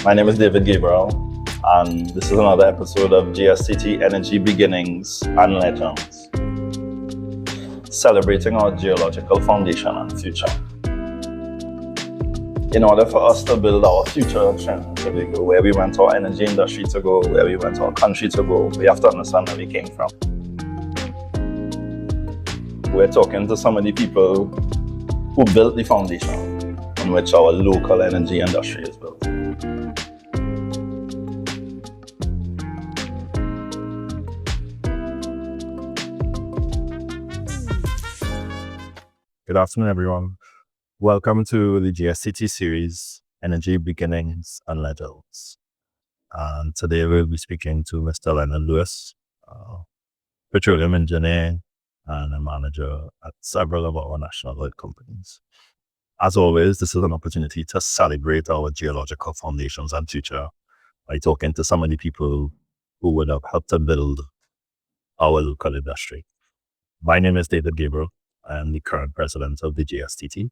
My name is David Gabriel, and this is another episode of GSTT Energy Beginnings and Legends, celebrating our geological foundation and future. In order for us to build our future in Tobago, where we want our energy industry to go, where we want our country to go, we have to understand where we came from. We're talking to some of the people who built the foundation on which our local energy industry is built. Good afternoon, everyone. Welcome to the GSTT series, Energy Beginnings and Legends. And today we'll be speaking to Mr. Leonard Lewis, petroleum engineer and a manager at several of our national oil companies. As always, this is an opportunity to celebrate our geological foundations and future by talking to some of the people who would have helped to build our local industry. My name is David Gabriel. I am the current president of the GSTT.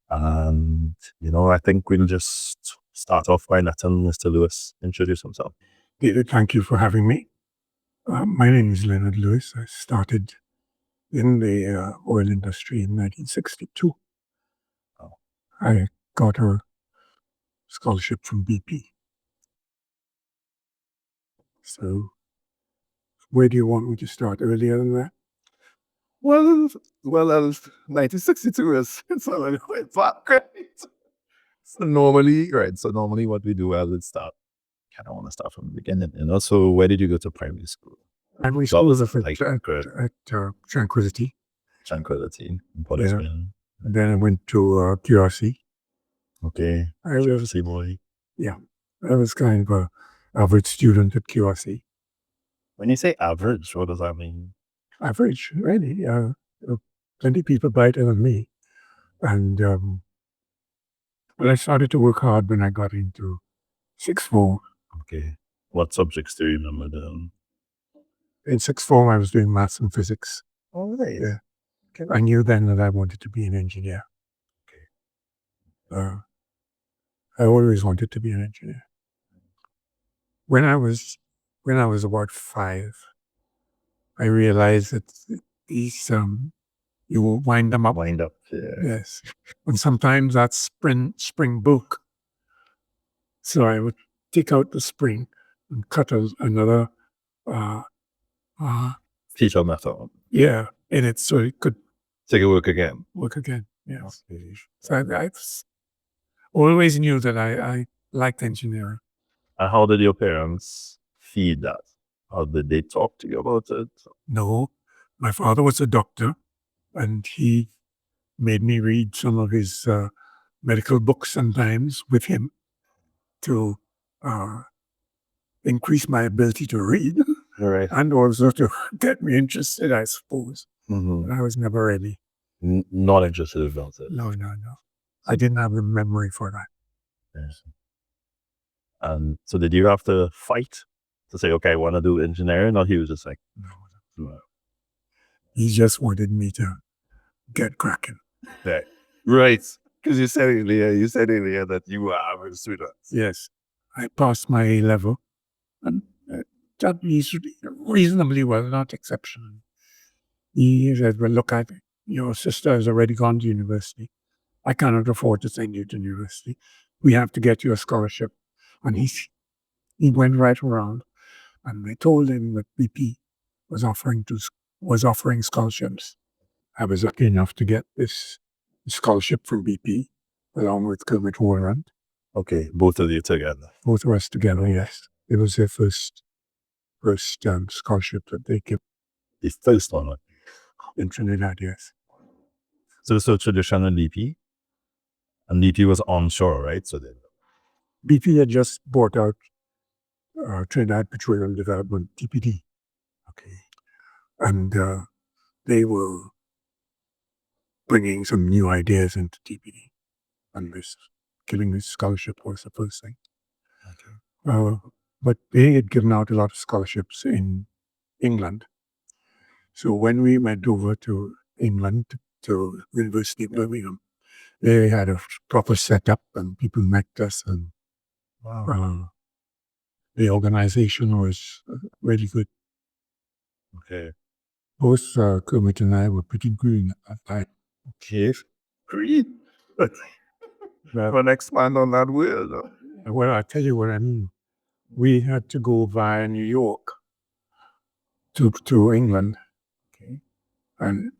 And, I think we'll just start off by letting Mr. Lewis introduce himself. David, thank you for having me. My name is Leonard Lewis. I started in the oil industry in 1962. I got a scholarship from BP. So, where do you want me to start? Earlier than that? Well, 1962 is already quite back, right? So normally what we do is start. I don't want to start from the beginning. So where did you go to primary school? Primary school was at Tranquility. Tranquility. Yeah. And then I went to QRC. Okay. I was QRC boy. Yeah. I was kind of an average student at QRC. When you say average, what does that mean? Average, really. Plenty of people brighter than me. And I started to work hard when I got into sixth form. Okay. What subjects do you remember then? In sixth form, I was doing maths and physics. Oh, right. Yeah. Okay. I knew then that I wanted to be an engineer. Okay. I always wanted to be an engineer. When I was about 5, I realized that these you will wind them up. Wind up. Yeah. Yes. And sometimes that's spring broke. So I would take out the spring and cut another teacher method. Yeah, in it so it could take it work again. Yes. Okay. So I always knew that I liked engineering. And how did your parents feed that? How did they talk to you about it? No, my father was a doctor, and he made me read some of his medical books sometimes with him to increase my ability to read. Right. And also to get me interested, I suppose. Mm-hmm. But I was never really not interested about it. No. I didn't have the memory for that. Yes. And so did you have to fight to say, okay, I want to do engineering? Or he was just like, no. He just wanted me to get cracking. Yeah. Right. Because you said earlier that you were average student. Yes. I passed my A level and that reasonably well, not exceptional. He said, well, look, your sister has already gone to university. I cannot afford to send you to university. We have to get you a scholarship. And he went right around, and they told him that BP was offering scholarships. I was lucky enough to get this scholarship from BP, along with Kermit Warrant. Okay, both of you together. Both of us together, yes. It was their first scholarship that they gave. The first one? In Trinidad, yes. So traditional BP? And BP was onshore, right? So then BP had just bought out Trinidad Petroleum Development, TPD. Okay. And they were bringing some new ideas into TPD. And giving this scholarship was the first thing. Okay. But they had given out a lot of scholarships in England. So when we went over to England, to University of Birmingham, they had a proper setup and people met us and Wow. The organization was really good. Okay. Both Kermit and I were pretty green at that time. Okay. Green. Well, expand on that word. Well, I'll tell you what I mean. We had to go via New York to England. Okay. And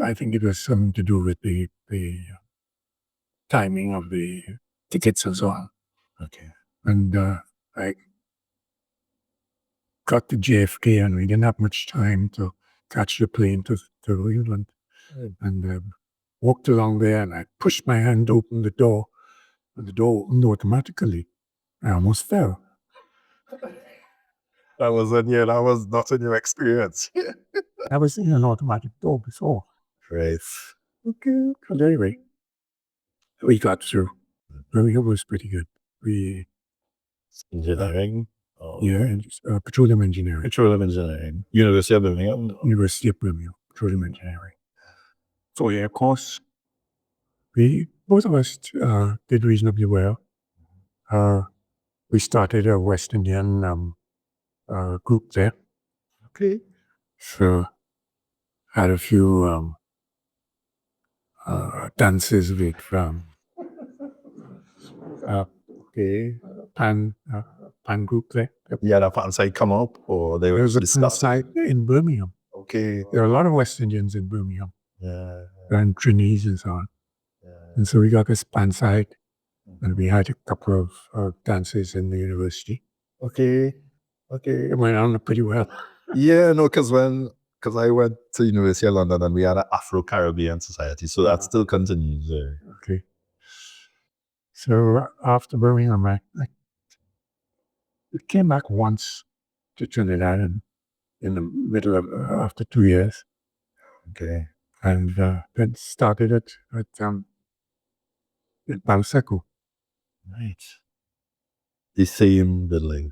I think it was something to do with the timing of the tickets and so on. Okay. And I got to JFK and we didn't have much time to catch the plane to England. And walked along there and I pushed my hand open the door and the door opened automatically. I almost fell. That was not in your experience. I was in an automatic door before. Great. Okay. But anyway, we got through. Birmingham was pretty good. Engineering. Petroleum engineering. Petroleum engineering. University of Birmingham. University of Birmingham. Petroleum engineering. 4-year course. Both of us did reasonably well. We started a West Indian group there. Okay. So had a few dances with pan group there. Yeah, that fan side come up, or they There were was a pan discussed. site in Birmingham. Okay. There are a lot of West Indians in Birmingham. Yeah. And Trinidad and so on. Yeah. And so we got this pan site and we had a couple of dances in the university. Okay. Okay. It went on pretty well. Yeah, no, because I went to University of London and we had an Afro-Caribbean society, so that still continues there. Okay. So after Birmingham, I came back once to Trinidad and in the middle of after 2 years. Okay. And then started it at in Palo Seco. Right. The same building,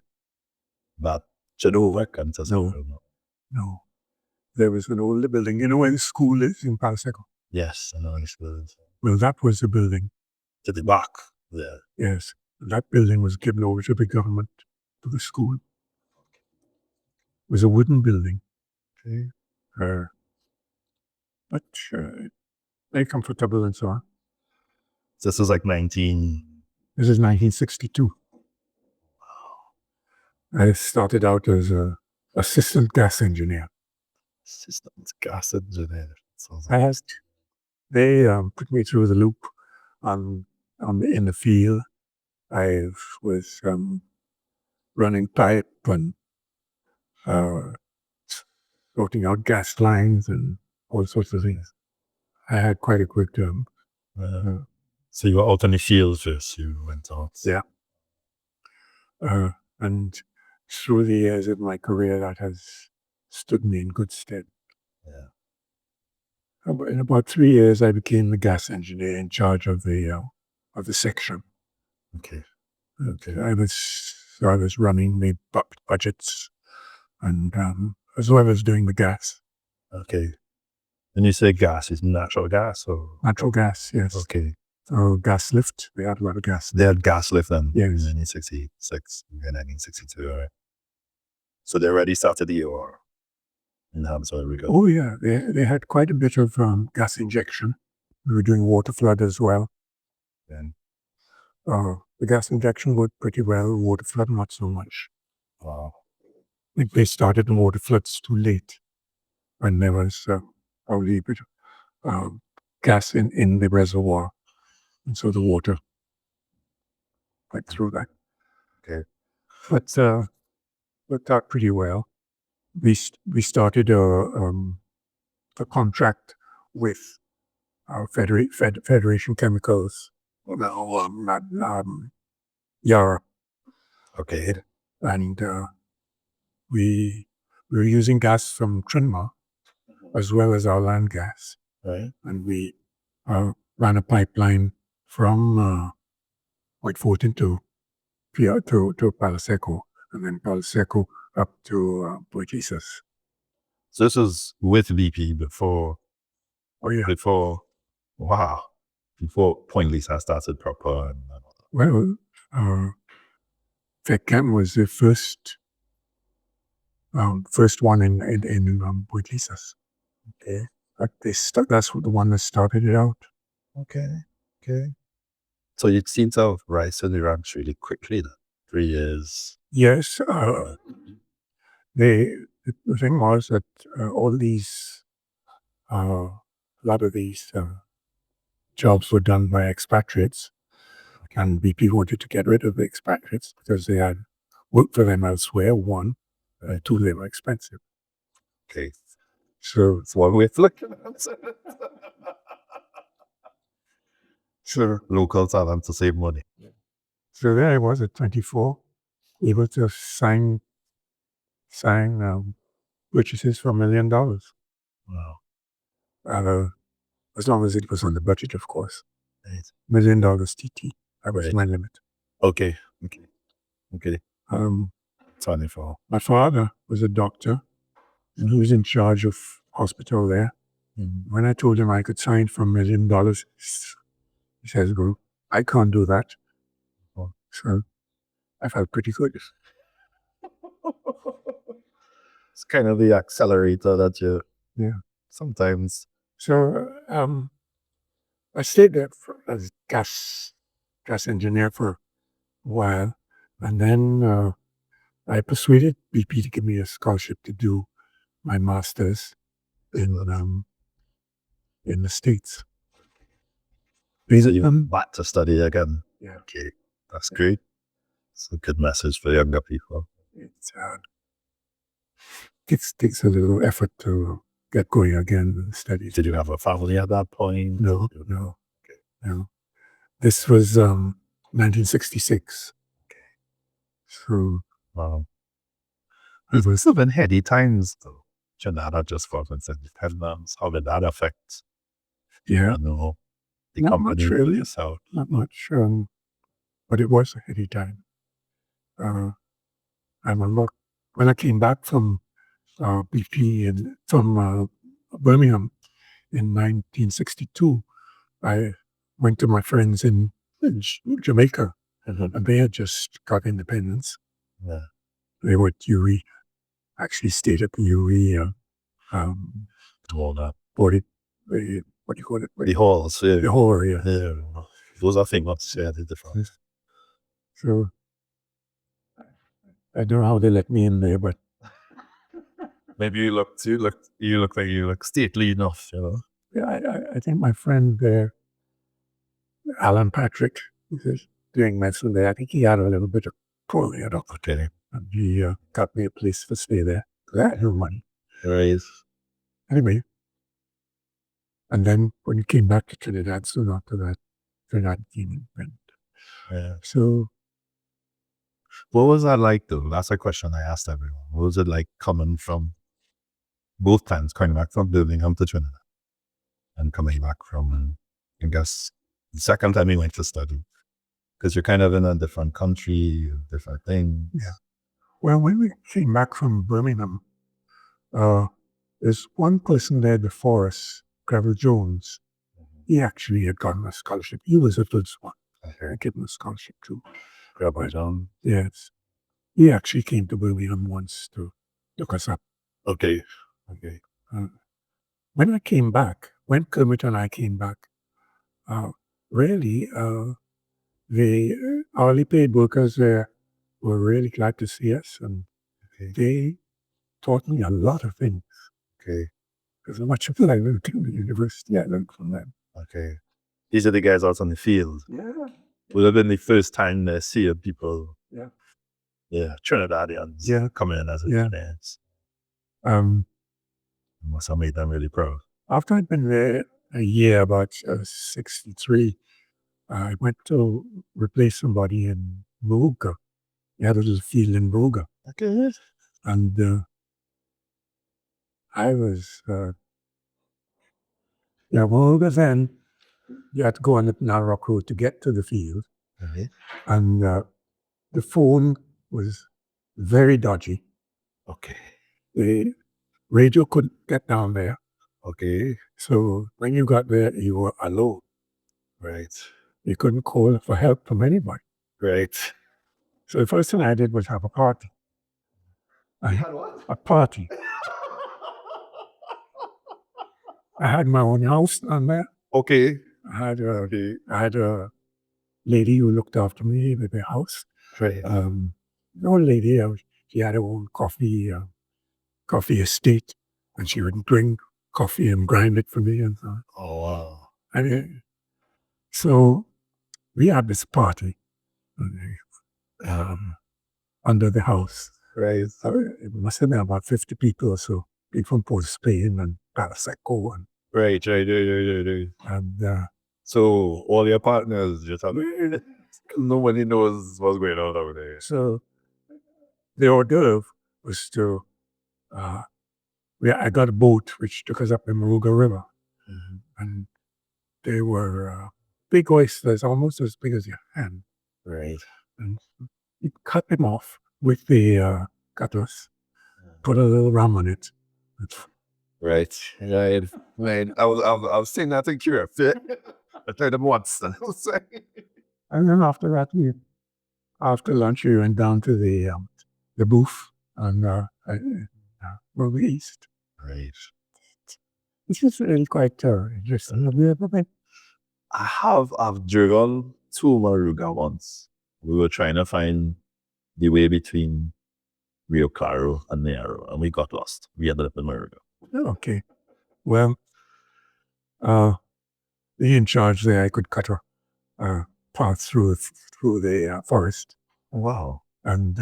but Genova comes as No. There was an older building. You know where the school is in Palo Seco? Yes, I know this building. Well, that was the building. To the back there. Yes. That building was given over to the government, to the school. It was a wooden building. Okay. But very comfortable and so on. This was like 19... This is 1962. I started out as an assistant gas engineer. Assistant gas engineer. They put me through the loop in the field. I was running pipe and sorting out gas lines and all sorts of things. I had quite a quick term. So you were out in the field first, you went out. Yeah. And through the years of my career, that has stood me in good stead. Yeah. In about 3 years, I became the gas engineer in charge of the section. Okay. I was running the budgets, and as well as doing the gas. Okay. And you say gas is natural gas or natural gas? Yes. Okay. So gas lift. They had a lot of gas. They had gas lift then. Yes. In 1966 and 1962. All right. So they already started the EOR in Hamilton. Oh yeah, they had quite a bit of gas injection. We were doing water flood as well. Then the gas injection worked pretty well. Water flood not so much. Wow. I think they started the water floods too late, when there was probably a bit of gas in the reservoir, and so the water went through that. Okay. But worked out pretty well. We started a contract with Federation Chemicals. No, not Yara. Okay. And we were using gas from Trinidad as well as our land gas. Right. And we ran a pipeline from White Fortin to Palo Seco, and then Palo Seco up to Port Jesus. So this was with BP before. Oh yeah. Before Point Lisa started proper. Well, FedCam was the first one in Port Lisas. Okay. That's the one that started it out. Okay. So you seem to have risen the ranks really quickly then. 3 years. Yes. The thing was that all these, a lot of these jobs were done by expatriates, and BP wanted to get rid of the expatriates because they had worked for them elsewhere. One, two, they were expensive. Okay. So That's one way of looking at it. So Locals are them to save money. there I was at 24, able to sign purchases for $1 million. Wow. As long as it was on the budget, of course. Right. $1 million TT. That was Right. my limit. Okay. 24. My father was a doctor, and he was in charge of hospital there. Mm-hmm. When I told him I could sign for $1 million, he says, "Well, I can't do that." Oh. So I felt pretty good. It's kind of the accelerator that you sometimes. So I stayed there as gas engineer for a while, and then I persuaded BP to give me a scholarship to do my master's in the States. So you back to study again. Yeah. Okay, that's great. It's a good message for younger people. It takes a little effort to get going again in the studies. Did you have a family at that point? No. This was 1966. So wow. It must have been heady times though. Trinidad just fought its independence. How did that affect? Yeah. The Not company much, really. yourself? Not much. But it was a heady time. I remember when I came back from BP and from Birmingham in 1962, I went to my friends in Jamaica, and they had just got independence. Yeah. They were at UE, actually stayed at the UE. All that. What do you call it? The halls, yeah. The hall area. Yeah. Those are famous, yeah, the different. So I don't know how they let me in there, but maybe you look like you look stately enough, you know. Yeah, I think my friend there, Alan Patrick, who's doing medicine there, I think he had a little bit of polio. Okay. And he got me a place to stay there. I had no money. Right. Anyway, and then when he came back to Trinidad, soon after that, Trinidad came independent. Yeah. So what was that like though? That's a question I asked everyone. What was it like coming from both times, coming back from Birmingham to Trinidad and coming back from, I guess, the second time you went to study? Because you're kind of in a different country, different things. Yeah. Well, when we came back from Birmingham, there's one person there before us, Trevor Jones. He actually had gotten a scholarship. He was the first one. I gave him a scholarship too. Trevor Jones? Yes. He actually came to Birmingham once to look us up. Okay. When I came back, when Kermit and I came back, really, the hourly paid workers there were really glad to see us, and they taught me a lot of things. Okay. Because much of it I learned in the university, I learned from them. Okay. These are the guys out on the field. Yeah. Would have been the first time they see people. Yeah. Yeah, Trinidadians. Yeah. Coming in as engineers. Must have made them really proud. After I'd been there a year, about 63, I went to replace somebody in Moruga. Yeah, there was a field in Moruga. Okay. And I was, Moruga then, you had to go on the Narrock Road to get to the field. Okay. And the phone was very dodgy. Okay. The radio couldn't get down there. Okay. So when you got there, you were alone. Right. You couldn't call for help from anybody. Right. So the first thing I did was have a party. You had what? A party. I had my own house down there. Okay. I had a lady who looked after me with the house. Right. An old lady, she had her own coffee estate, and she would drink coffee and grind it for me and so on. Oh, wow. And so we had this party under the house. Right. It must have been about 50 people or so, people from Port of Spain and Paraseco. Right. And So all your partners just have nobody knows what's going on over there. so the hors d'oeuvre was to, I got a boat which took us up the Moruga River. Mm-hmm. And they were big oysters, almost as big as your hand. Right. And you cut them off with the cutlass, put a little rum on it. Right. I was saying that in curiosity. I tried them once. And then after that, after lunch, we went down to the booth and Moruga East. Right. This is really quite interesting. Have you ever been? I've driven to Moruga once. We were trying to find the way between Rio Claro and Nearo, and we got lost. We ended up in Moruga. Okay. Well, the in charge there, I could cut a path through the forest. Wow. And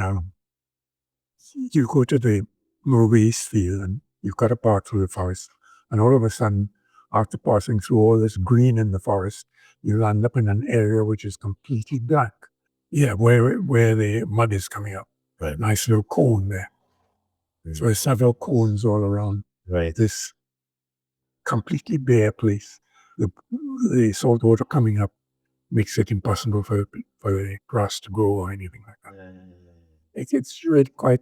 you go to the Moruga East field and you cut a path through the forest. And all of a sudden, after passing through all this green in the forest, you land up in an area which is completely black. Yeah, where the mud is coming up. Right. Nice little cone there. So there's several cones all around Right. this completely bare place. The salt water coming up makes it impossible for the grass to grow or anything like that. It's really quite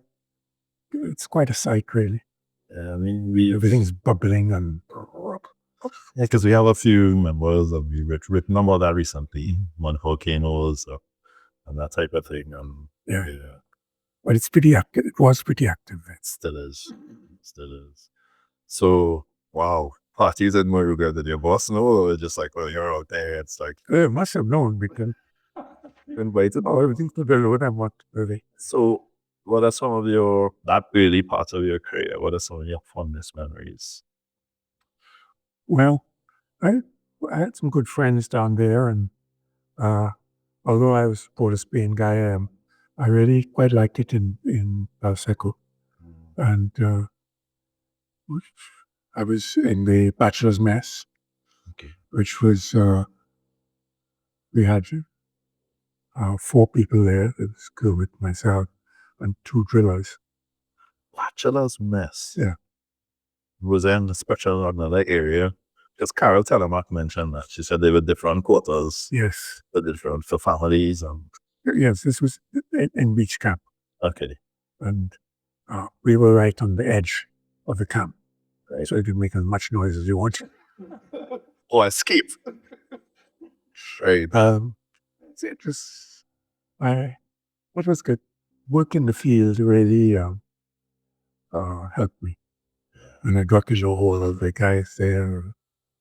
a sight, really. I mean, everything's bubbling and because we have a few members of the written about that recently, on volcanoes and that type of thing. Yeah. But it's pretty active. It was pretty active. It still is. So, wow, parties in Moruga, did your boss know, or just like, well, you're out there, it's like, they must have known because invited? everything's to the road and what really. So, what are some of that early part of your career? What are some of your fondest memories? Well, I had some good friends down there, and although I was a Port of Spain guy, I really quite liked it in Paraseco. And I was in the bachelor's mess, which was, we had 4 people there. It was good with myself and 2 drillers. Bachelor's mess? Yeah. Was there a special another area? Because Carol Telemark mentioned that. She said they were different quarters. Yes. Different for families. Yes, this was in beach camp. Okay. And we were right on the edge of the camp. Right. So you could make as much noise as you want. Or escape. Right. It was, what was good? Work in the field really helped me. And I got to know all of the guys there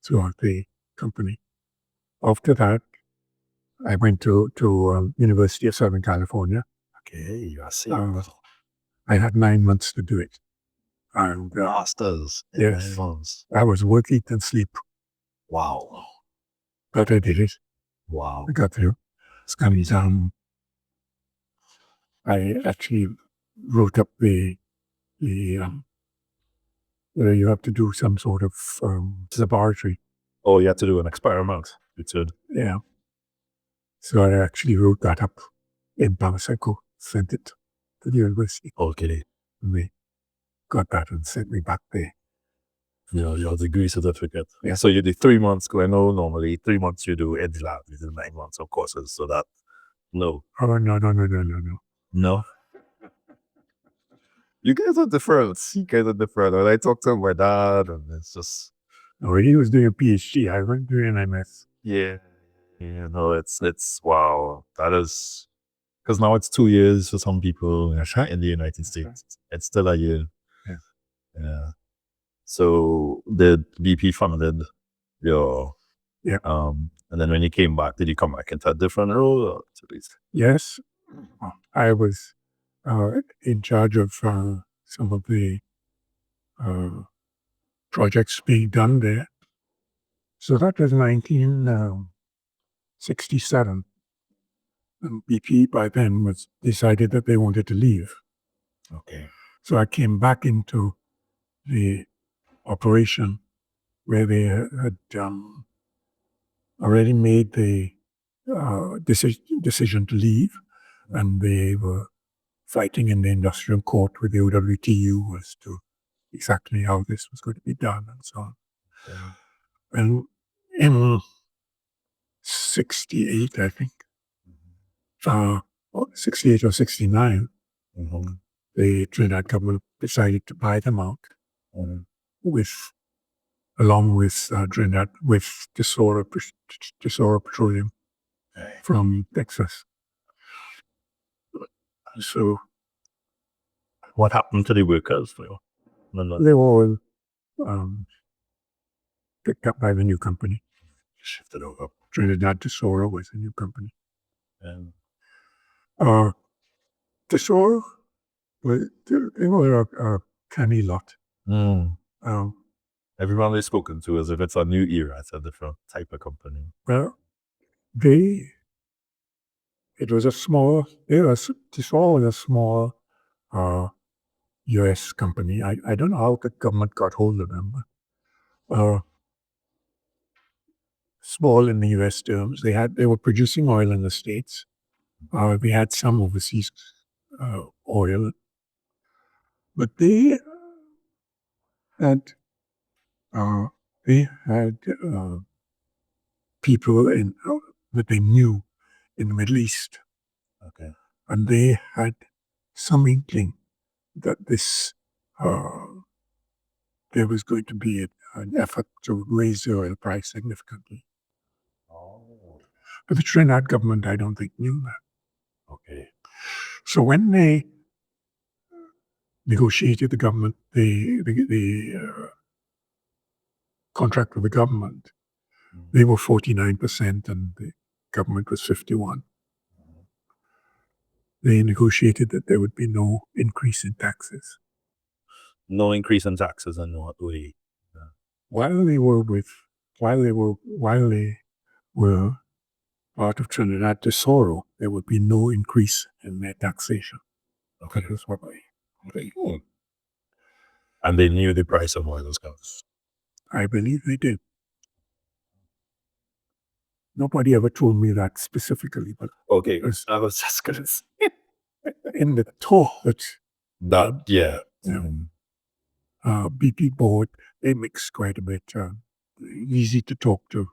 throughout the company. After that, I went to University of Southern California. Okay, I see. I had 9 months to do it. And masters. Yes. I was work, eat, and sleep. Wow. But I did it. Wow. I got through. And I actually wrote up the you have to do some sort of laboratory. Oh, you had to do an experiment. You did. Yeah. So I actually wrote that up in Paraseco, sent it to the university. Okay. And they got that and sent me back there. Your degree certificate. Yeah. So you did 3 months. I know normally 3 months you do in the lab. You do 9 months of courses. So that, no. Oh, no. No? You guys are different. When I talk to my dad, and it's just... No, he was doing a PhD. I was doing an MS. Yeah. No, it's wow. That is... Because now it's 2 years for some people in the United States. It's still a year. Yeah. So the BP funded your, and then when you came back, did you come back into a different role? Or Yes, I was in charge of some of the projects being done there. So that was 1967. And BP by then was decided that they wanted to leave. Okay. So I came back into the operation where they had already made the decision to leave, and they were fighting in the industrial court with the OWTU as to exactly how this was going to be done and so on. And in 68, I think, 68 or 69, the Trinidad government decided to buy them out along with Trinidad, with Tesoro Petroleum from Texas. So what happened to the workers? they were all picked up by the new company. Shifted over. Trinidad Tesoro was a new company. And Tesoro, they were a canny lot. Everyone they've spoken to as if it's a new era, it's a different type of company. Well, it was a small, Tesoro was a small U.S. company. I don't know how the government got hold of them, but small in the U.S. terms. They were producing oil in the States. They had some overseas oil, but they had people that they knew in the Middle East. Okay. And they had some inkling that there was going to be an effort to raise the oil price significantly. But the Trinidad government, I don't think, knew that. Okay. So when they negotiated the contract with the government, they were 49% and the government was 51%. They negotiated that there would be no increase in taxes. No increase in taxes and no way. While they were part of Trinidad Tesoro, there would be no increase in their taxation. Okay. That was what And they knew the price of oil was going. I believe they did. Nobody ever told me that specifically, but okay, I was just gonna say in the talk that BP board, they mix quite a bit. Easy to talk to.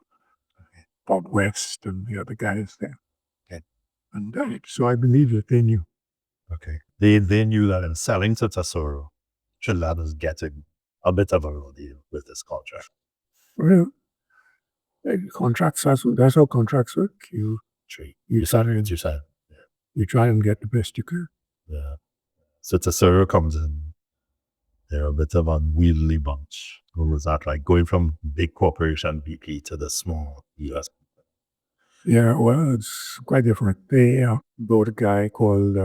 Bob West and the other guys there. Okay. And so I believe that they knew. Okay. They knew that in selling to Tesoro, Trinidad was getting a bit of a raw deal with this contract. Well, contracts, that's how contracts work. You try and get the best you can. Yeah. So Tesoro comes in, they're a bit of a unwieldy bunch. Or was that like going from big corporation BP to the small US? Yeah, well, it's quite different. They brought a guy called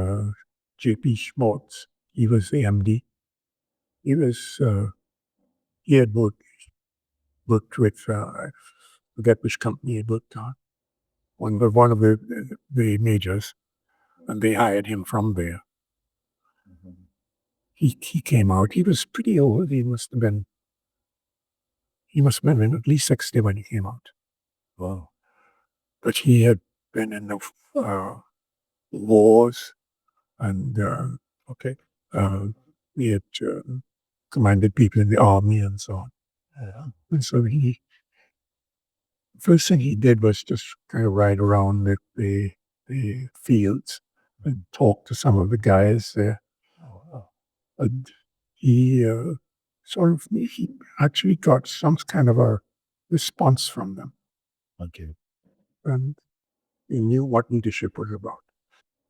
J.P. Schmaltz. He was the MD. He had worked with, I forget which company he worked on, one of the majors, and they hired him from there. He came out. He was pretty old. He must have been at least 60 when he came out. Wow. But he had been in the wars, and he had commanded people in the army and so on. Yeah. And so first thing he did was just kind of ride around the fields and talk to some of the guys there. Oh, wow. And he actually got some kind of a response from them. Okay. And he knew what leadership was about.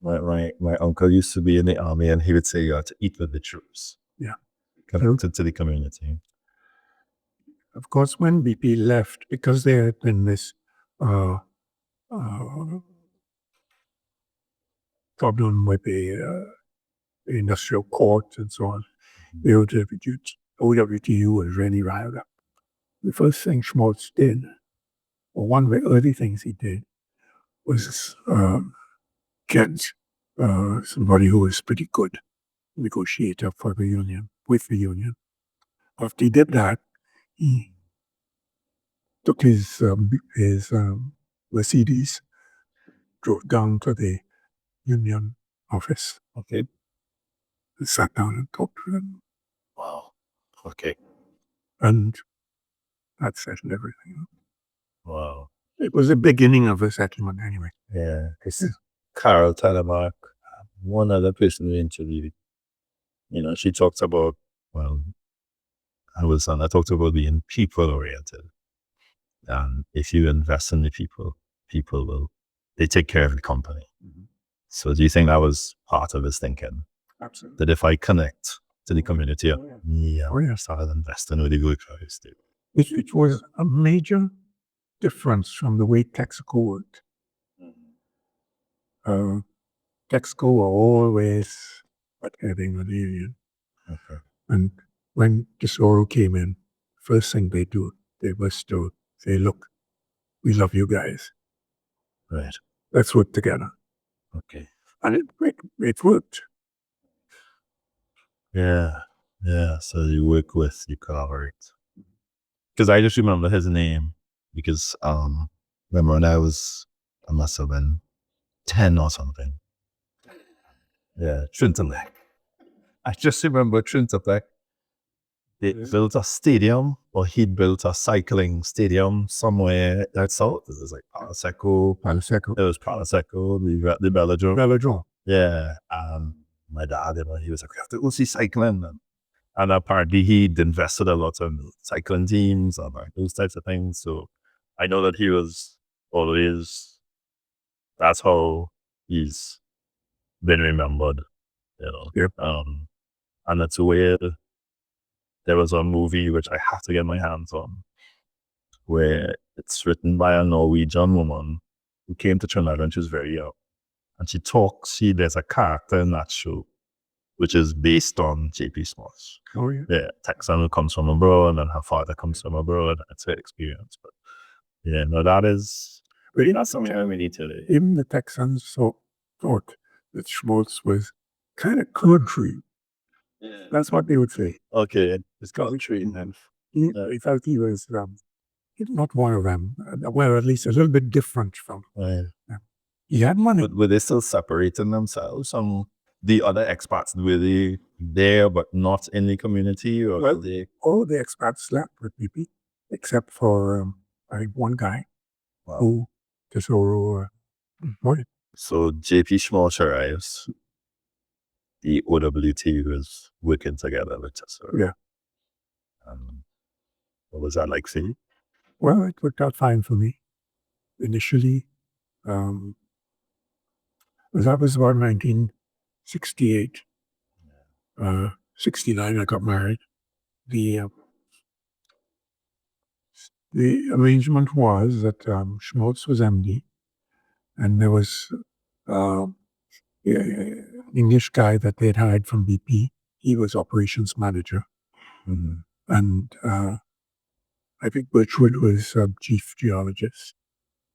My uncle used to be in the army, and he would say you had to eat with the troops. Yeah. Connected to the community. Of course, when BP left, because there had been this problem with the industrial court and so on, the OWTU was really riled up. The first thing Schmaltz did, or one of the early things he did, was get somebody who was pretty good negotiator for the union, with the union. After he did that, he took his Mercedes, drove down to the union office. Okay. Sat down and talked to them. Wow. Okay. And that settled everything. Wow. It was the beginning of a settlement anyway. Yeah. Carol Telemark, one other person we interviewed, she talked about, I talked about being people oriented. And if you invest in the people they take care of the company. Mm-hmm. So do you think that was part of his thinking? Absolutely. That if I connect to the community, started investing with the good guys too. It was a major difference from the way Texaco worked. Texaco were always heading with the union. Okay. And when Tesoro came in, first thing they do, they was to say, look, we love you guys. Right. Let's work together. Okay. And it worked. Yeah. Yeah. So you work with, you collaborate. Because I just remember his name because remember when I must have been 10 or something. Yeah, Trinidad. I just remember Trinidad. They built a stadium, or he built a cycling stadium somewhere that's south. It was like Palaseco. It was Palaseco, the velodrome. Yeah. My dad, he was like, we have to go see cycling. And apparently he'd invested a lot in cycling teams and those types of things. So I know that he was always, that's how he's been remembered, Yep. And it's weird. There was a movie which I have to get my hands on where it's written by a Norwegian woman who came to Trinidad when she was very young. And there's a character in that show which is based on J.P. Smalls. Oh, yeah. Yeah, Texan who comes from abroad, and her father comes from abroad. That's her experience. But yeah, no, that is really not something I need to. Even the Texans thought that Schmaltz was kind of country. Yeah. That's what they would say. Okay, it's country. And then he felt he was not one of them. Well, at least a little bit different from. Right. He had money. But were they still separating themselves from the other expats? Were they there but not in the community? Or well, all the expats slept with BP, except for one guy who Tesoro wanted. So JP Schmaltz arrives. The OWT was working together with Tesoro. Yeah. What was that like for you? Well, it worked out fine for me. Initially, that was about 1968. 69, I got married. The arrangement was that Schmaltz was MD, and there was an English guy that they'd hired from BP. He was operations manager. Mm-hmm. And I think Birchwood was chief geologist.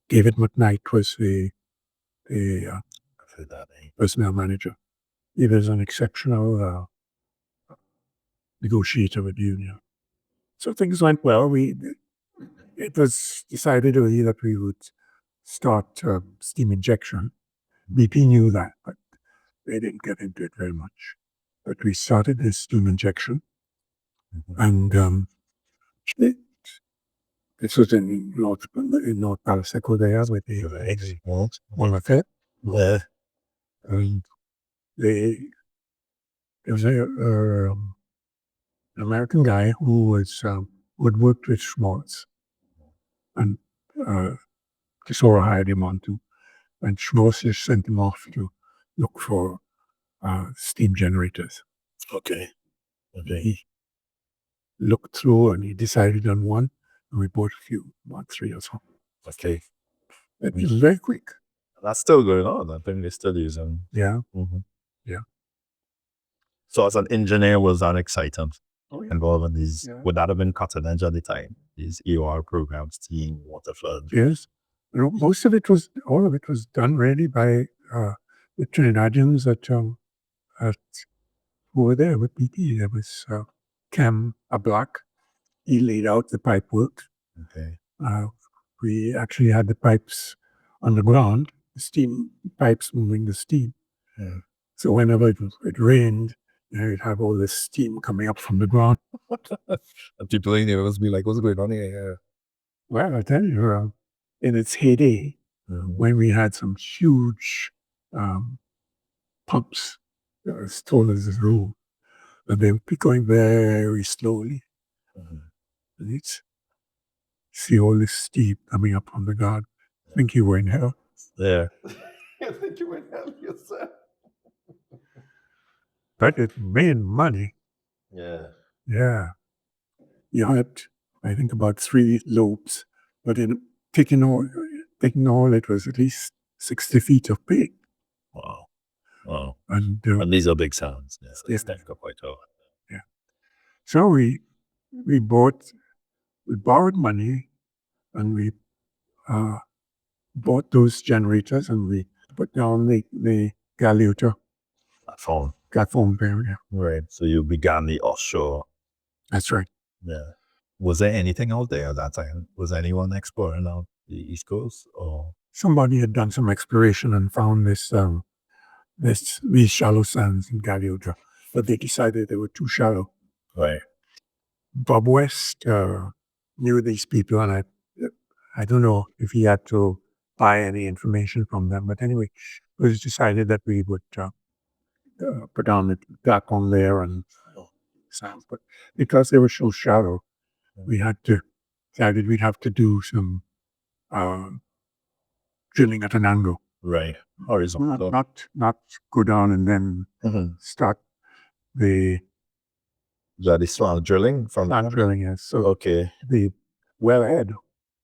David McKnight was the personnel manager. He was an exceptional negotiator with the union. So things went well. It was decided early that we would start steam injection. BP knew that, but they didn't get into it very much. But we started this steam injection, and this was in North Palaseco there with the one of it. Yeah. And there was an American guy who had worked with Schmaltz, and Tesoro hired him on to, and Schmaltz just sent him off to look for steam generators. Okay. He looked through and he decided on one, and we bought a few, about 3 or so. Okay. It was very quick. That's still going on. I think they're still using. Yeah. Yeah. So as an engineer, was that exciting? Oh, yeah. Involved in these, Yeah. would that have been cutting edge at the time? These EOR programs, steam, water flood. Yes. Most of it was, all of it was done really by the Trinidadians who were there with BP. There was Cam Black. He laid out the pipe work. Okay. We actually had the pipes on the ground, the steam pipes moving the steam. Yeah. So whenever it rained, you'd have all this steam coming up from the ground. And people in there must be like, what's going on here? Well, I tell you, in its heyday, when we had some huge pumps as tall as this room, and they would be going very slowly. And it's see all this steam coming up from the ground. I think you were in hell. Yeah. I think you were in hell yourself. But it made money. Yeah. Yeah. You had, I think, about 3 lobes, but in taking all, it was at least 60 feet of pig. Wow. Wow. And And these are big sounds. Yeah. So they Yeah. stack up quite tall. Yeah. So we borrowed money, and we bought those generators, and we put down the Galuta platform area. Right. So you began the offshore. That's right. Yeah. Was there anything out there at that time? Was anyone exploring out the East Coast? Or Somebody had done some exploration and found these shallow sands in Galuta, but they decided they were too shallow. right. Bob West knew these people, and I don't know if he had to buy any information from them, but anyway, it was decided that we would put down the platform there and sands. But because they were so shallow, we decided we'd have to do some drilling at an angle. Right. Horizontal. Not go down and then start the That is slant drilling from slant drilling. Yes. So okay. the wellhead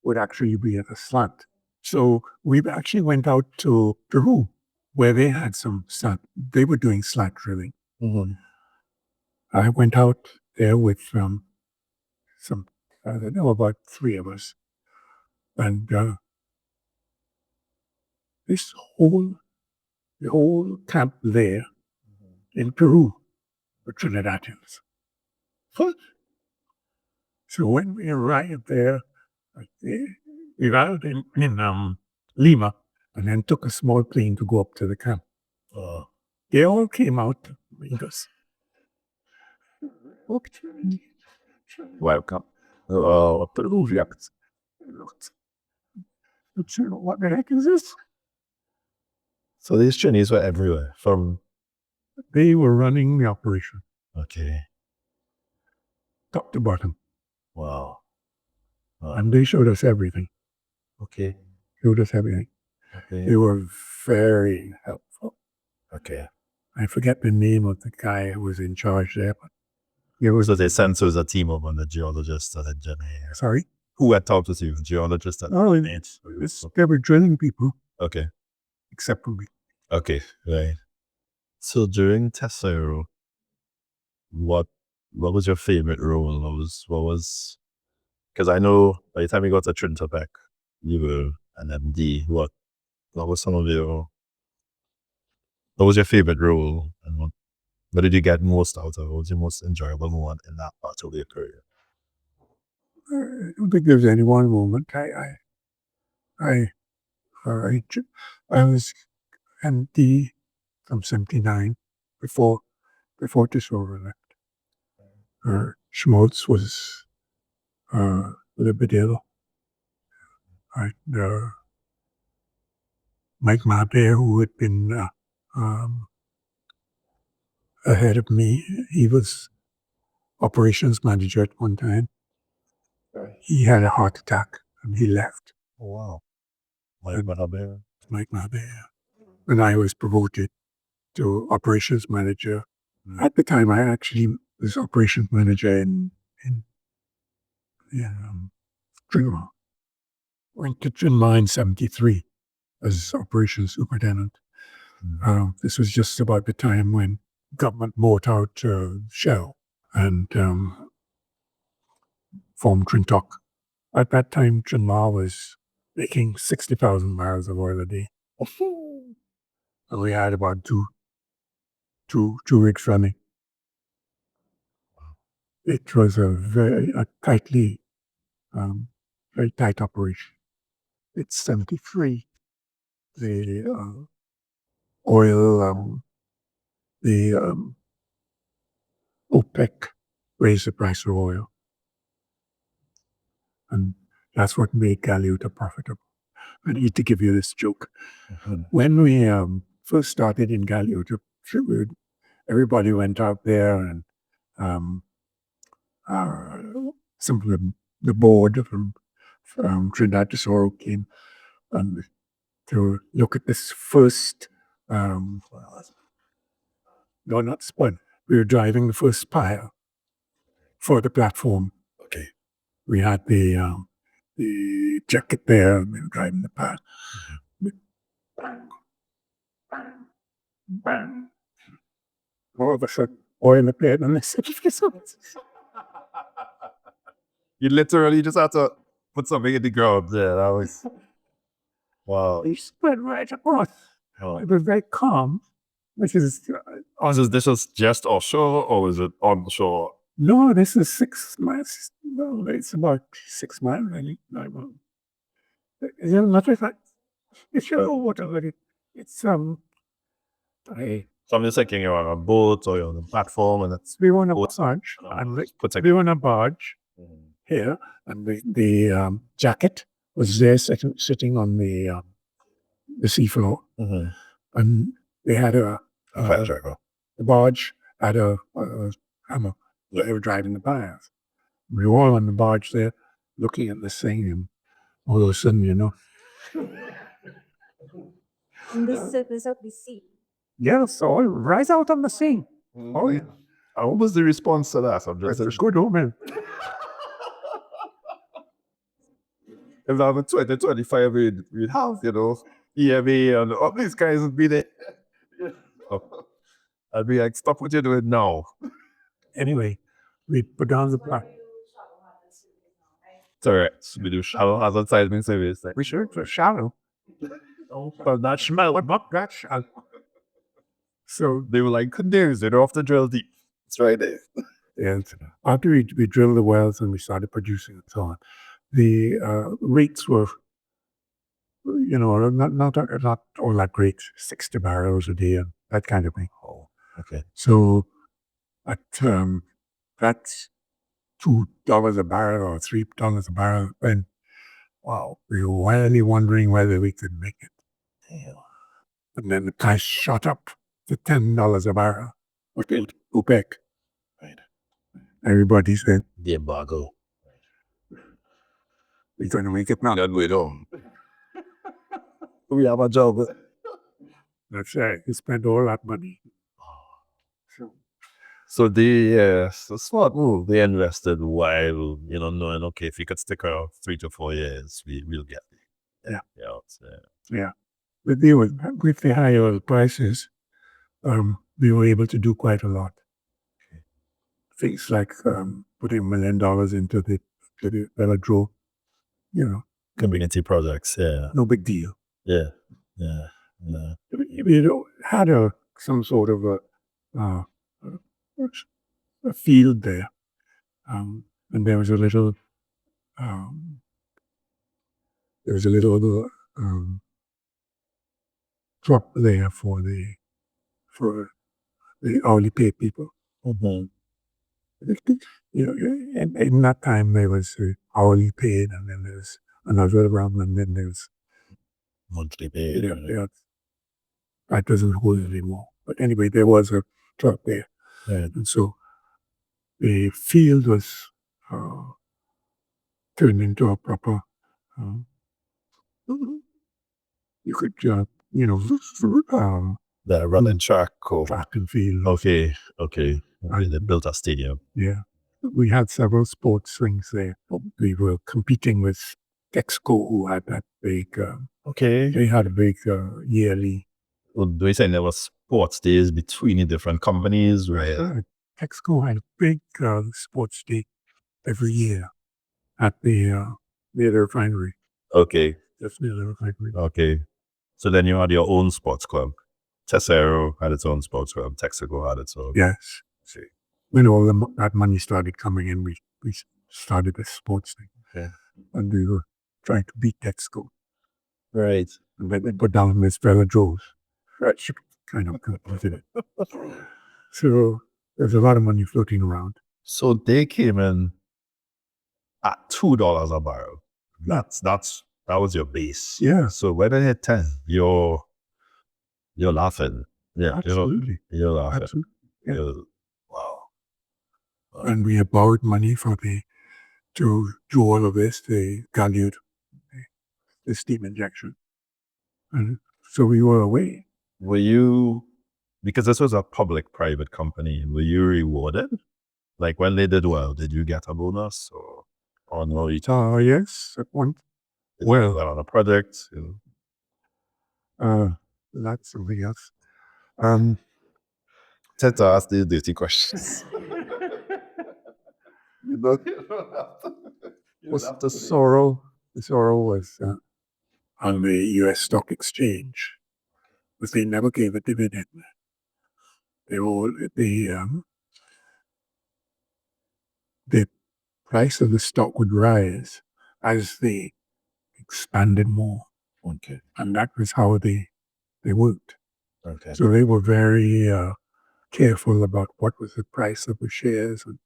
would actually be at a slant. So we actually went out to Peru, where they had some slant. They were doing slant drilling. I went out there with some, there were about 3 of us. And the whole camp there in Peru were Trinidadians. So when we arrived there, we arrived in Lima, and then took a small plane to go up to the camp. They all came out to meet us. Welcome. Peruvians. What the heck is this? So these Chinese were everywhere. They were running the operation, Okay. top to bottom. Wow. And they showed us everything. Okay. Showed us everything. Okay. They were very helpful. Okay. I forget the name of the guy who was in charge there, but So they sent us a team of the geologists and engineers. sorry. Who had talked with you? Geologists and engineers. They were drilling people, Okay. except for me. Okay. Right. So during Tesoro, what was your favorite role? What was because I know by the time you got to Trinidad, you were an MD. What was some of your what was your favorite role, and what did you get most out of? What was your most enjoyable moment in that part of your career? I don't think there's any one moment. I was MD from 79 before Tesoro left. Schmaltz was Libidil. Mike Mabere, who had been ahead of me, he was operations manager at one time. He had a heart attack and he left. Oh, wow. Mike Mabere. Mike Mabere. And I was promoted to operations manager. At the time, I actually was operations manager in Trinidad. Went to Trinidad in 73 as operations superintendent. This was just about the time when government bought out Shell and formed Trintoc. At that time, Trinidad was making 60,000 barrels of oil a day. And we had about two rigs running. It was a very very tight operation. It's 73. The oil, the OPEC raised the price of oil. And that's what made Galeota profitable. I need to give you this joke. When we first started in Galeota, everybody went out there and some of the board from Trinidad Tobago came and to look at this first, no, not spud. We were driving the first pile for the platform. Okay. We had the jacket there, and we were driving the pile. Bang, bang, bang. All of a sudden, oil appeared on the surface. You literally just had to put something in the ground. Yeah, that was wow. We spread right across. Oh. It was very calm, which is. This was just offshore, or was it onshore? No, this is 6 miles. Well, it's about 6 miles, really. Matter of fact, it's your water, but it's So I'm just thinking you're on a boat or you're on a platform, and it's we were on a barge. We were on a barge here, and the jacket was there sitting on the seafloor, and they had the barge had a hammer. They were driving the piles. We were all on the barge there, looking at this thing, and all of a sudden, And this surface of the sea. Yes, oil rise out on the sea. Oh, yeah. What was the response to that? That's a good omen. If I have 2025, we'd have, EMA and all these guys would be there. I'd be like, stop what you're doing now. Anyway, we put down the plant. It's all right. We do shallow hazard seismic surveys. We should for shallow. But not shallow, not that shallow. So they were like, canoes, they don't have to drill deep. It's right there. And after we drilled the wells and we started producing and so on, the rates were, not all that great, 60 barrels a day and that kind of thing. Oh, okay. So at that's $2 a barrel or $3 a barrel, and wow, we were wildly wondering whether we could make it. Damn. And then the price shot up to $10 a barrel. Okay, OPEC. Right. Everybody said, the embargo. We're going to make it now. And we don't. We have a job. That's right. You spend all that money. So it's a smart move. They invested while, knowing, okay, if you could stick around 3 to 4 years, we'll get it. Yeah. Yeah. But with the high oil prices, we were able to do quite a lot. Things like putting $1 million into the velodrome, Community projects, yeah. No big deal. Yeah. We had some sort of a field there, and there was a little drop there for the hourly paid people. Mm-hmm. In that time there was hourly paid, and then there's another round, and then there's monthly paid. Yeah. That doesn't hold anymore. But anyway, there was a drop there. Right. And so the field was turned into a proper, you could, The running track. Or, track and field. okay. They built a stadium. Yeah. We had several sports things there. We were competing with Texaco, who had that big, they had a big yearly. Well, do you say there was sports days between the different companies, right? Texaco had a big sports day every year at the near the refinery. Okay. Just near the refinery. Okay. So then you had your own sports club. Tesoro had its own sports club. Texaco had its own. Yes. See. When all that money started coming in, we started a sports thing. Okay. And we were trying to beat Texaco. Right. And then they put down Miss Bella Joe's. That kind of completed it. So there's a lot of money floating around. So they came in at $2 a barrel. That was your base. Yeah. So when they hit 10, you're laughing. Yeah. Absolutely. You're laughing. Absolutely. Yeah. Wow. And we had borrowed money to do all of this, the Galliard, the steam injection. And so we were away. Were you, because this was a public-private company, were you rewarded? Like when they did well, did you get a bonus or no? Yes, at one. Well, on a project. that's something else. Tend to ask these dirty questions. The sorrow was on the U.S. Stock Exchange, but they never gave a dividend. The price of the stock would rise as they expanded more. Okay. And that was how they worked. Okay. So they were very careful about what was the price of the shares, and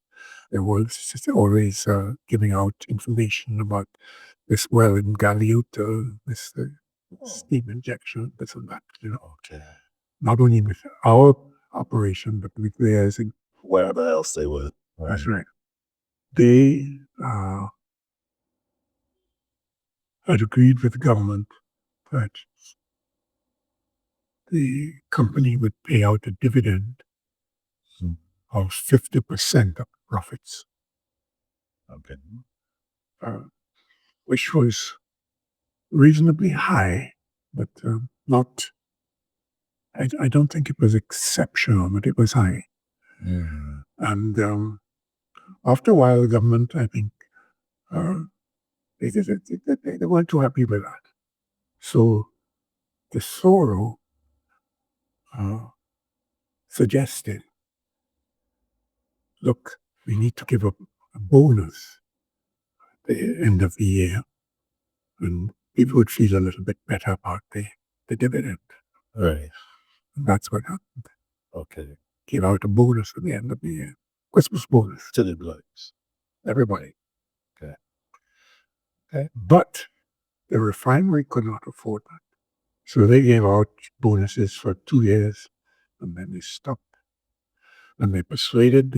they were always giving out information about this well in Galeota, this steam injection, this and that. Okay. Not only with our operation, but with theirs. Wherever else they were. That's right. They had agreed with the government that the company would pay out a dividend of 50% of profits. Okay. Which was reasonably high, but not. I don't think it was exceptional, but it was high. Mm. And after a while, the government, I think, they weren't too happy with that. So Tesoro suggested, look, we need to give a bonus at the end of the year, and people would feel a little bit better about the dividend. Right. And that's what happened. Okay. Give out a bonus at the end of the year. Christmas bonus. To the blokes. Everybody. Okay. But the refinery could not afford that. So they gave out bonuses for 2 years, and then they stopped. And they persuaded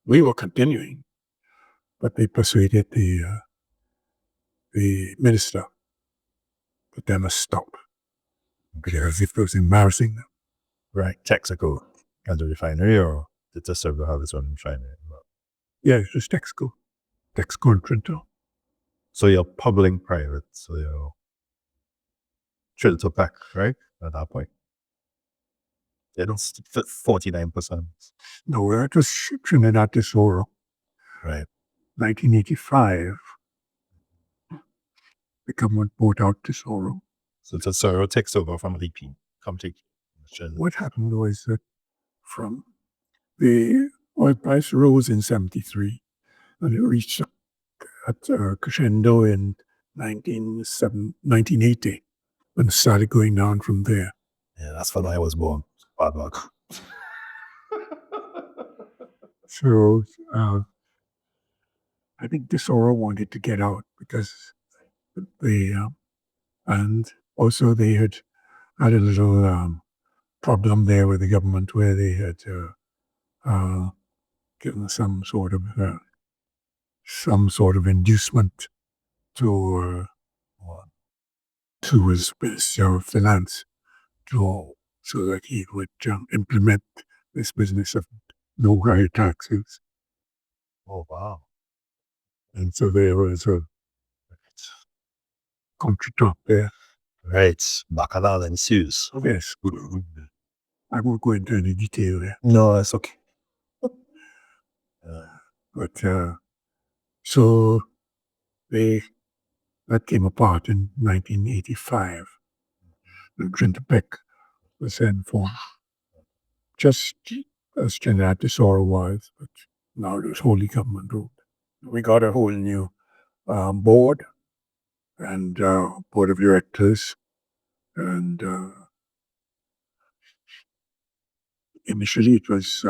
we were continuing, but they persuaded the minister put them a stop, because it was embarrassing them. Right. Texaco as a refinery, or did Tesoro have its own refinery? Yeah, it was Texaco and Trinidad. So you're public private. So you're Trinidad Pack, right? At that point. They don't fit 49%. No, it was Trinidad Tesoro. Right. 1985. The government bought out Tesoro. So Tesoro takes over from BP. What happened was that from the oil price rose in 73, and it reached a crescendo in 1980, and it started going down from there. Yeah, that's when I was born. Bad luck. So I think Tesoro wanted to get out because and also they had a little problem there with the government, where they had given some sort of inducement to to his Minister of Finance so that he would implement this business of no higher taxes. Oh, wow. And so there was a country top there. Right. Bacchanal ensues. Yes, I won't go into any detail there. No, that's okay. But so that came apart in 1985. The Trinidad was then formed, just as Trinidad Tesoro was, but now it was wholly government ruled. We got a whole new board and board of directors, and initially it was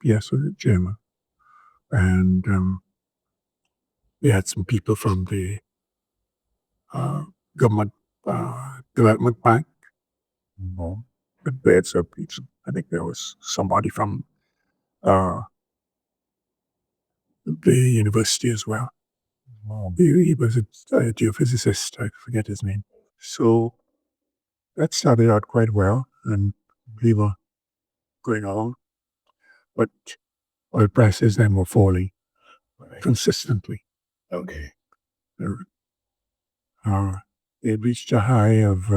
PS was the chairman, and we had some people from the government development bank. But they had some people. I think there was somebody from the university as well. Wow. He was a geophysicist. I forget his name. So that started out quite well, and we were going along. But oil prices then were falling consistently. Okay. It reached a high of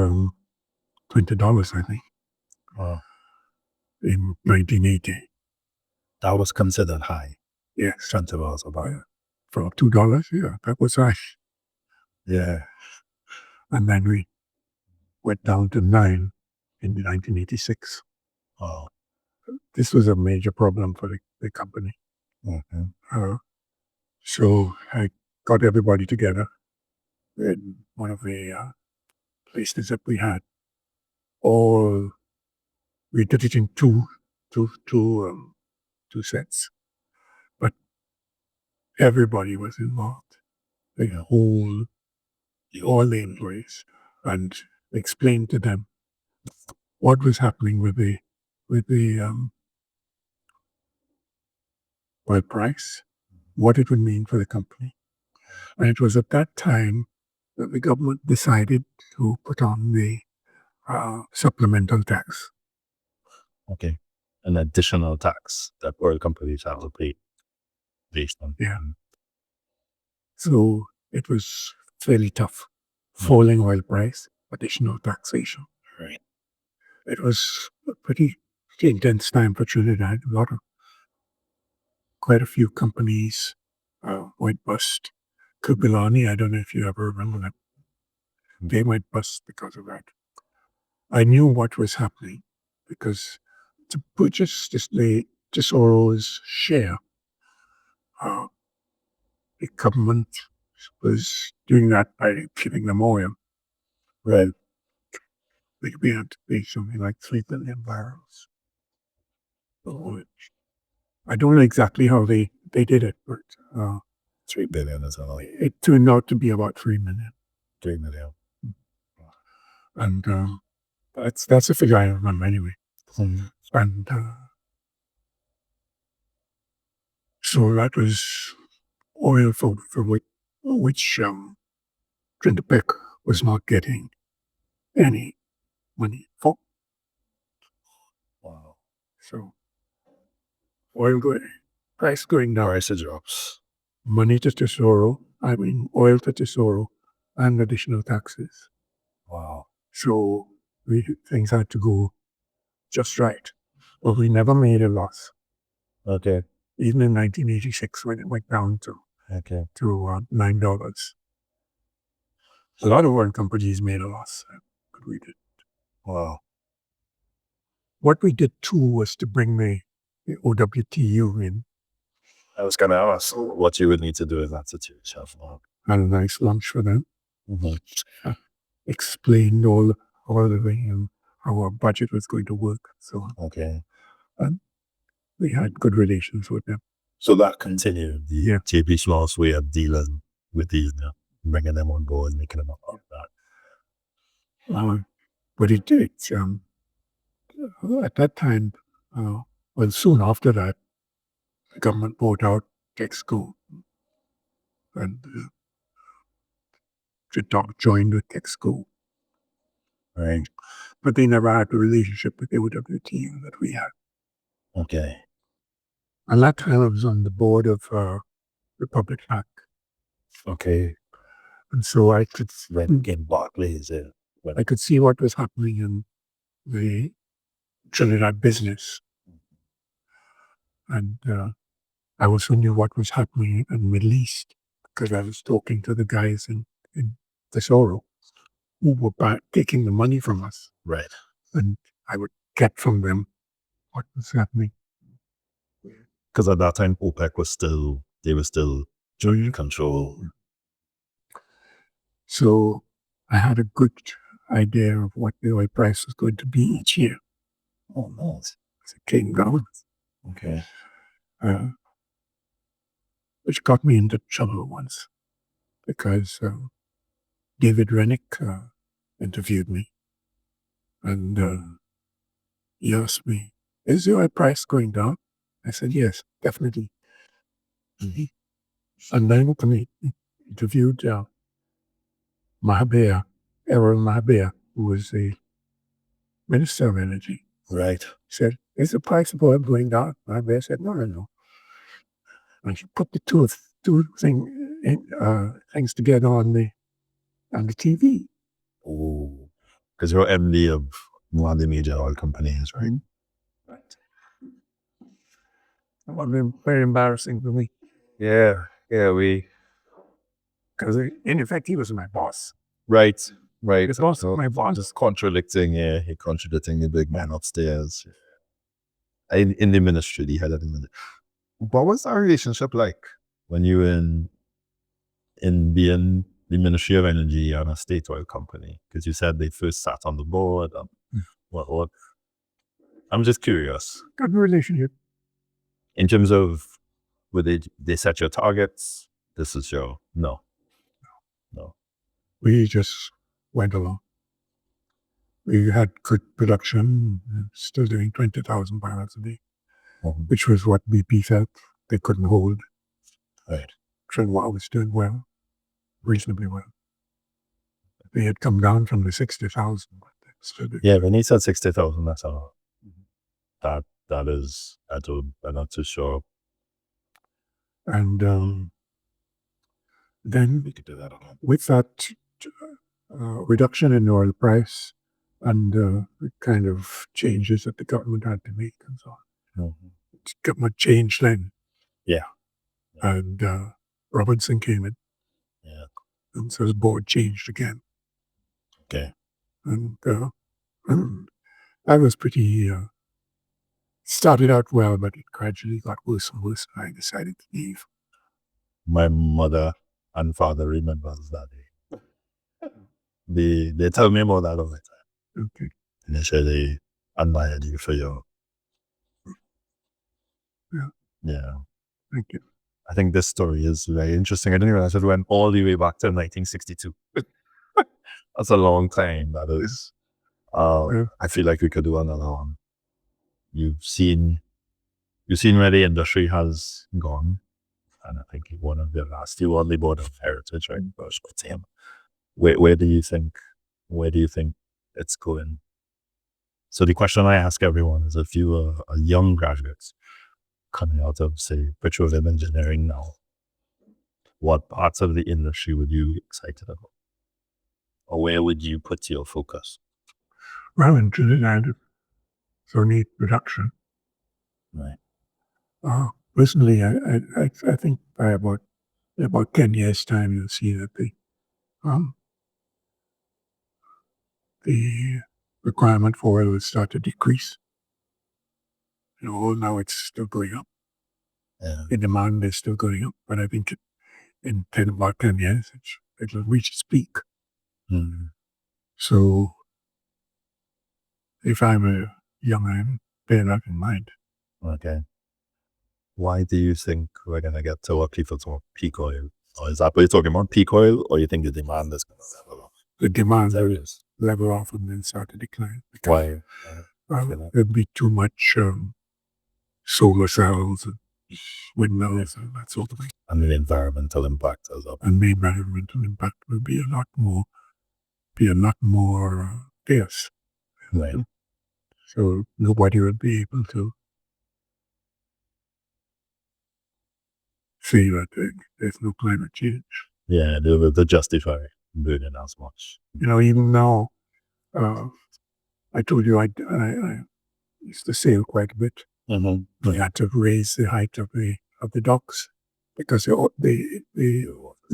$20, I think, Wow. in 1980. That was considered high. Yes, $20 a barrel. for $2, yeah, that was high. Yeah. And then we went down to 9 in 1986. Wow. This was a major problem for the company. Mm-hmm. So I got everybody together in one of the places that we had. We did it in two sets, but everybody was involved. All the employees, and explained to them what was happening with the oil price, what it would mean for the company. And it was at that time that the government decided to put on the supplemental tax. Okay. An additional tax that oil companies have to pay based on. Yeah. So it was fairly tough. Falling oil price, additional taxation. Right. It was a pretty intense time for Trinidad. Quite a few companies went bust. Kubilani, I don't know if you ever remember that. They went bust because of that. I knew what was happening because to purchase the Tesoro's share, the government was doing that by giving them oil. Right. We had to pay something like 3 billion barrels. I don't know exactly how they did it, but 3 billion is a lot. it turned out to be about 3 million. 3 million. And that's a figure I remember anyway. Mm-hmm. And so that was oil for which Trinidad was not getting any money for. Wow. So price going down. Price drops. Money to Tesoro, oil to Tesoro, and additional taxes. Wow. So things had to go just right. But we never made a loss. Okay. Even in 1986 when it went down to $9. A lot of oil companies made a loss, but we did. Wow. What we did too was to bring the OWTU in. I was going to ask what you would need to do in that situation. Had a nice lunch for them. Mm-hmm. Explained all the way and how our budget was going to work. So okay. And we had good relations with them. So that continued the Yeah. JP Small's way of dealing with these, bringing them on board, making them up of that. But it did. At that time, soon after that, the government bought out Texco, and Trinidad joined with Texco. Right. But they never had the relationship with AWT that we had. Okay. And that time I was on the board of Republic Bank. Okay. And so I could In Barclays. I could see what was happening in the Trinidad business. And I also knew what was happening in the Middle East because I was talking to the guys in Tesoro who were taking the money from us. Right. And I would get from them what was happening. Because at that time, OPEC they were still in control. So I had a good idea of what the oil price was going to be each year. Oh, nice. As it came down. Okay. Which got me into trouble once because David Rennick interviewed me and he asked me, "Is the oil price going down?" I said, "Yes, definitely." And then he interviewed Errol Mahabir, who was the Minister of Energy. Right. He said, "Is the price of oil going down?" Mahabir said, "No. And he put the two things together on the TV. Oh, because you're MD of one of the major oil companies, right? Right. That would have been very embarrassing for me Yeah. because, in effect, he was my boss. Right. His boss was my boss. Just contradicting the big man upstairs. In the ministry, the head of the ministry. What was our relationship like when you were in being the Ministry of Energy and a state oil company? Because you said they first sat on the board. What? I'm just curious. Good relationship. In terms of, would they set your targets? This is your no. We just went along. We had good production, still doing 20,000 barrels a day, which was what BP felt they couldn't hold. Right. Trinidad was doing well, reasonably well. They had come down from the 60,000. Yeah, when he said 60,000, that's all. That is, I'm not too sure. And then We could do that again. with that reduction in oil price and the kind of changes that the government had to make and so on, the government changed then. Yeah. And Robinson came in. Yeah. And so the board changed again. Okay. And I was pretty, started out well, but it gradually got worse and worse, and I decided to leave. My mother and father remembers that day. They tell me about that all the time. Okay. And they say they admired you for your... Yeah. Thank you. I think this story is very interesting. I didn't realize it went all the way back to 1962. That's a long time, that is. I feel like we could do another one. You've seen where the industry has gone. And I think one of the last, you on the board of Heritage, right? Where do you think it's going? So the question I ask everyone is, if you are young graduates coming out of, say, petroleum engineering now, what parts of the industry would you be excited about? Or where would you put your focus? Well, in Trinidad, so need production. Right. Personally, I think by about 10 years' time, you'll see that the requirement for oil will start to decrease. Now it's still going up. Yeah. The demand is still going up, but I think in about 10 years, it'll reach its peak. Mm-hmm. So if I'm a young man, bear that in mind. Okay. Why do you think we're going to get to what people talk peak oil? Or is that what you're talking about, peak oil? Or you think the demand is going to level off? The demand will level off and then start to decline. Why? There'll be too much solar cells and windmills and that sort of thing. And the environmental impact as well. And the environmental impact will be a lot more fierce. Right. So nobody would be able to say that there's no climate change. Yeah, they were to justify burning as much. Even now, I told you I used to sail quite a bit. Mm-hmm. We had to raise the height of the docks because the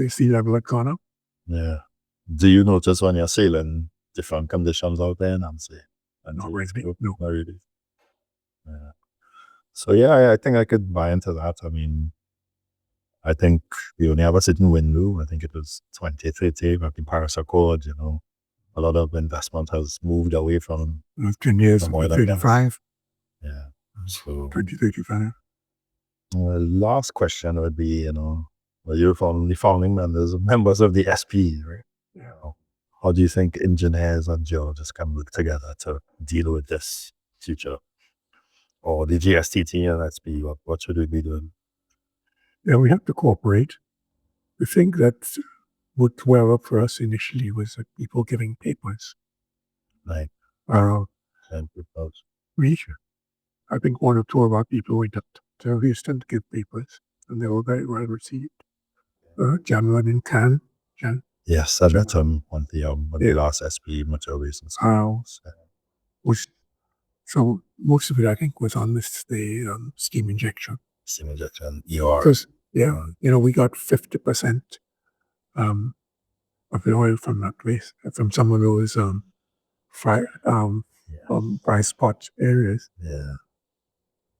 sea level had gone up. Yeah. Do you notice when you're sailing different conditions out there in Nancy? Not really, no. Not really. Yeah. So yeah, I think I could buy into that. I mean, I think we only have a certain window. I think it was 2030, but the Paris Accord, a lot of investment has moved away from 10 years, from oil and gas. 35, Yeah. So 2035. last question would be, well, you're from the founding members of the SP, right? Yeah. How do you think engineers and geologists can work together to deal with this future? Or the GSTT and SP, what should we be doing? Yeah, we have to cooperate. The thing that worked well up for us initially was that people giving papers. Like, I think one or two of our people went up to Houston to give papers, and they were very well received. January in Cannes. yes, I met him on the last SP materials and stuff. So most of it, I think, was on the steam injection. Steam injection, ER. Because, we got 50% of the oil from that place, from some of those dry spot areas. Yeah.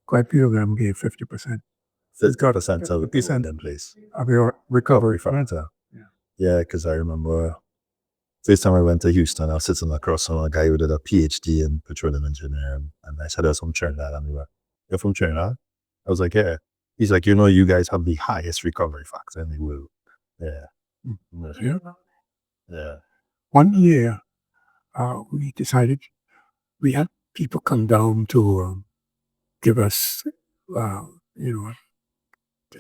Quite a few of them gave 50%. 50% of the oil in place. Of your recovery factor. Yeah, because I remember first time I went to Houston, I was sitting across from a guy who did a PhD in petroleum engineering, and I said I was from Trinidad, and he was, "You're from Trinidad?" I was like, "Yeah." He's like, "You guys have the highest recovery factor in the world." Yeah. Yeah. One year, we decided we had people come down to give us,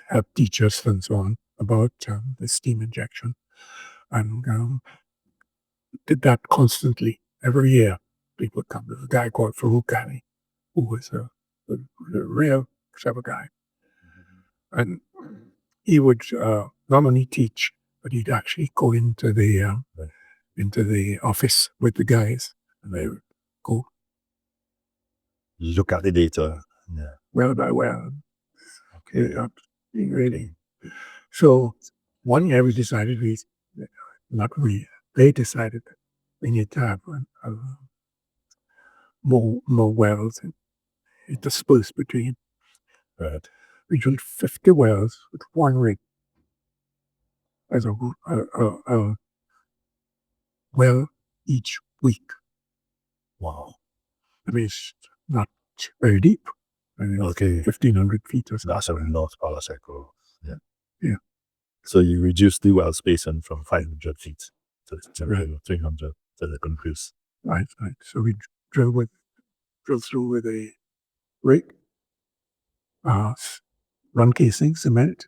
help teach us and so on about the steam injection, and did that constantly every year. People would come. There's a guy called Moruga, who was a real clever guy, and he would not only teach, but he'd actually go into the office with the guys, and they would go Look at the data. Yeah. well by well. Okay. Really. So one year we decided they decided that we need to have more wells interspersed between. Right. We drilled 50 wells with one rig as a well each week. Wow. I mean, it's not very deep. I mean, Okay. 1,500 feet or something. That's a North Palaceco. Yeah. Yeah. So you reduced the well spacing from 500 feet to 300 to the increase. Right. So we drilled through with a rig, run casing, cement,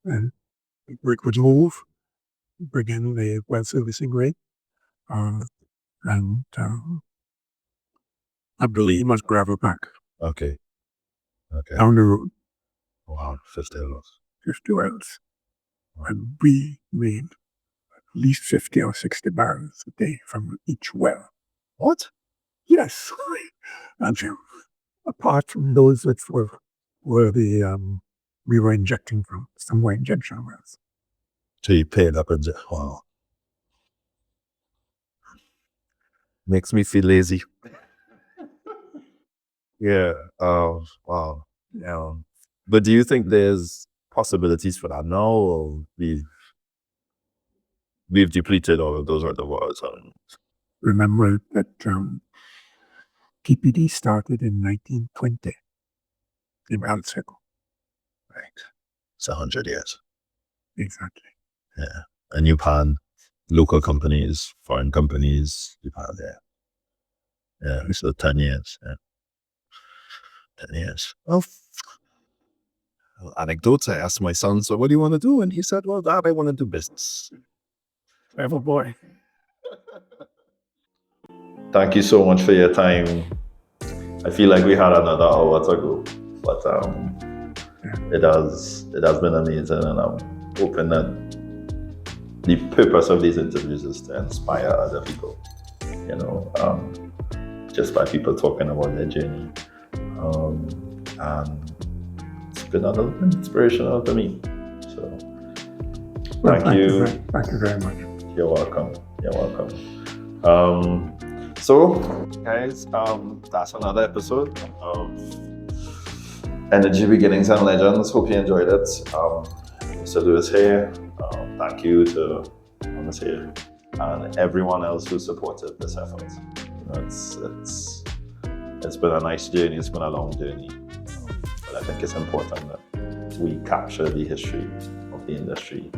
and the rig would move, bring in the well servicing rig, and I believe must gravel back. Okay. Down the road. Wow, 50 wells. 50 wells. And we made at least 50 or 60 barrels a day from each well. What? Yes. And apart from those which were the we were injecting from, some were injection wells. So you paid up and wow. Makes me feel lazy. Yeah. Wow. Yeah. But do you think there's possibilities for that now, or we've depleted all of those reservoirs? Remember that PPD started in 1920 in Mexico. Right. It's 100 years. Exactly. Yeah. And you've had local companies, foreign companies, you've had Yeah, so 10 years. Yeah. 10 years. Well, anecdotes, I asked my son, "So what do you want to do?" And he said, "Well, Dad, I want to do business." Clever boy. Thank you so much for your time. I feel like we had another hour to go, but it has been amazing, and I'm hoping that the purpose of these interviews is to inspire other people. Just by people talking about their journey, and it's been a little inspirational to me. So, thank you. Thank you very much. You're welcome. So, guys, that's another episode of Energy Beginnings and Legends. Hope you enjoyed it. Mr. Lewis here. Thank you to here and everyone else who supported this effort. It's been a nice journey. It's been a long journey, but I think it's important that we capture the history of the industry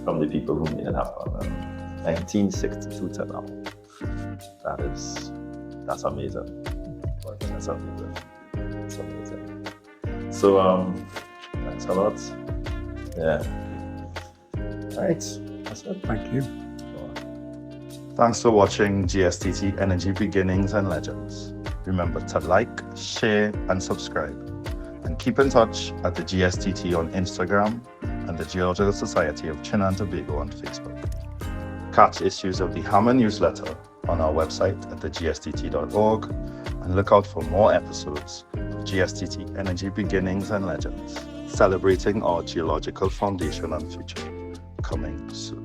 from the people who made it happen. 1962 to now. That's amazing. That's amazing. So thanks a lot. Yeah. All right. That's it. Thank you. Thanks for watching GSTT Energy Beginnings and Legends. Remember to like, share, and subscribe. And keep in touch at the GSTT on Instagram and the Geological Society of Trinidad and Tobago on Facebook. Catch issues of the Hammer newsletter on our website at thegSTT.org, and look out for more episodes of GSTT Energy Beginnings and Legends, celebrating our geological foundation and future, coming soon.